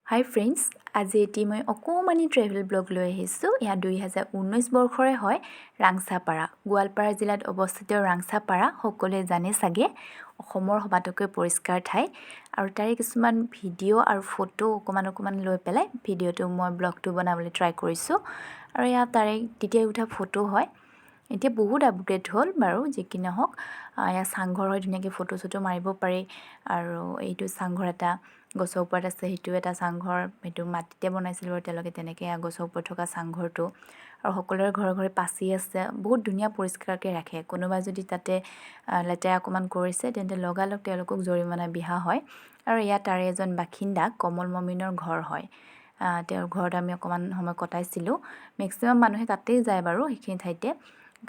Hi friends, আজি এটি মই অকমানি ট্ৰেভেল ব্লগ লৈ আহিছোঁ। ইয়া 2019 বৰ্ষৰে হয় ৰাংছাপাৰা। গোৱালপাৰা জিলাত অৱস্থিত ৰাংছাপাৰা সকলোৱে জানে চাগে অসমৰ সবাতোকৈ পৰিষ্কাৰ ঠাই আৰু তাৰে কিছুমান ভিডিঅ' আৰু ফটো অকমান লৈ পেলাই ভিডিঅ'টো মই ব্লগটো বনাবলৈ ট্ৰাই কৰিছোঁ আৰু ইয়া তাৰে তেতিয়া উঠা ফটো হয়। এতিয়া বহুত আপগ্ৰেড হ'ল বাৰু যি কি নহওক ইয়া চাংঘৰ হয় ধুনীয়াকৈ ফটো চটো মাৰিব পাৰি আৰু এইটো চাংঘৰ এটা গছৰ ওপৰত আছে সেইটো এটা চাংঘৰ সেইটো মাটিতে বনাইছিল বাৰু তেওঁলোকে তেনেকৈ গছৰ ওপৰত থকা চাংঘৰটো আৰু সকলোৰে ঘৰে ঘৰে পাচি আছে বহুত ধুনীয়া পৰিষ্কাৰকৈ ৰাখে কোনোবা যদি তাতে লেতেৰা অকণমান কৰিছে তেন্তে লগালগ তেওঁলোকক জৰিমনা বিহা হয় আৰু ইয়াত তাৰে এজন বাসিন্দা কমল মমিনৰ ঘৰ হয় তেওঁৰ ঘৰত আমি অকণমান সময় কটাইছিলোঁ মেক্সিমাম মানুহে তাতেই যায় বাৰু সেইখিনি ঠাইতে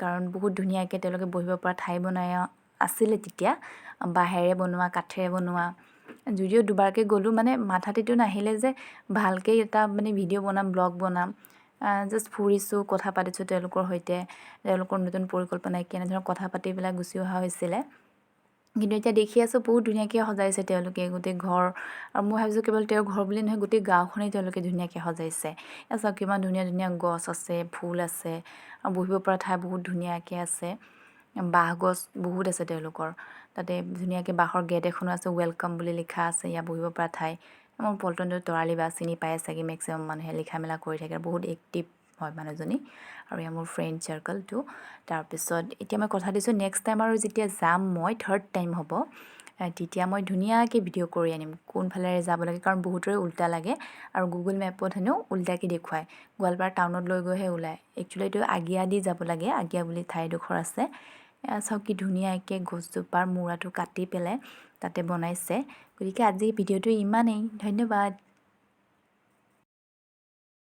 কাৰণ বহুত ধুনীয়াকৈ তেওঁলোকে বহিব পৰা ঠাই বনাই আছিলে তেতিয়া বাঁহেৰে বনোৱা কাঠেৰে বনোৱা যদিও দুবাৰকৈ গ'লোঁ মানে মাথাত এইটো নাহিলে যে ভালকৈ এটা মানে ভিডিঅ' বনাম ব্লগ বনাম জাষ্ট ফুৰিছোঁ কথা পাতিছোঁ তেওঁলোকৰ সৈতে তেওঁলোকৰ নতুন পৰিকল্পনা কেনেধৰণৰ কথা পাতি পেলাই গুচি অহা হৈছিলে কিন্তু এতিয়া দেখি আছোঁ বহুত ধুনীয়াকৈ সজাইছে তেওঁলোকে গোটেই ঘৰ আৰু মই ভাবিছোঁ কেৱল তেওঁৰ ঘৰ বুলি নহয় গোটেই গাঁওখনেই তেওঁলোকে ধুনীয়াকৈ সজাইছে এয়া চাওক কিমান ধুনীয়া ধুনীয়া গছ আছে ফুল আছে আৰু বহিব পৰা ঠাই বহুত ধুনীয়াকৈ আছে বাঁহ গছ বহুত আছে তেওঁলোকৰ তাতে ধুনীয়াকৈ বাঁহৰ গেট এখনো আছে ৱেলকাম বুলি লিখা আছে ইয়াত বহিব পৰা ঠাই মোৰ পল্টনটো তৰালি বা চিনি পাই চাগে মেক্সিমাম মানুহে লিখা মেলা কৰি থাকে বহুত এক্টিভ হয় মানুহজনী আৰু এয়া মোৰ ফ্ৰেণ্ড চাৰ্কলটো তাৰপিছত এতিয়া মই কথা দিছোঁ নেক্সট টাইম আৰু যেতিয়া যাম মই থাৰ্ড টাইম হ'ব তেতিয়া মই ধুনীয়াকৈ ভিডিঅ' কৰি আনিম কোনফালেৰে যাব লাগে কাৰণ বহুতৰে উল্টা লাগে আৰু গুগল মেপত হেনো উল্টাকৈ দেখুৱায় গোৱালপাৰা টাউনত লৈ গৈহে ওলায় একচুৱেলি এইটো আগিয়া দি যাব লাগে আগিয়া বুলি ঠাইডোখৰ আছে চাওক কি ধুনীয়াকৈ গছজোপাৰ মূৰাটো কাটি পেলাই তাতে বনাইছে গতিকে আজি ভিডিঅ'টো ইমানেই ধন্যবাদ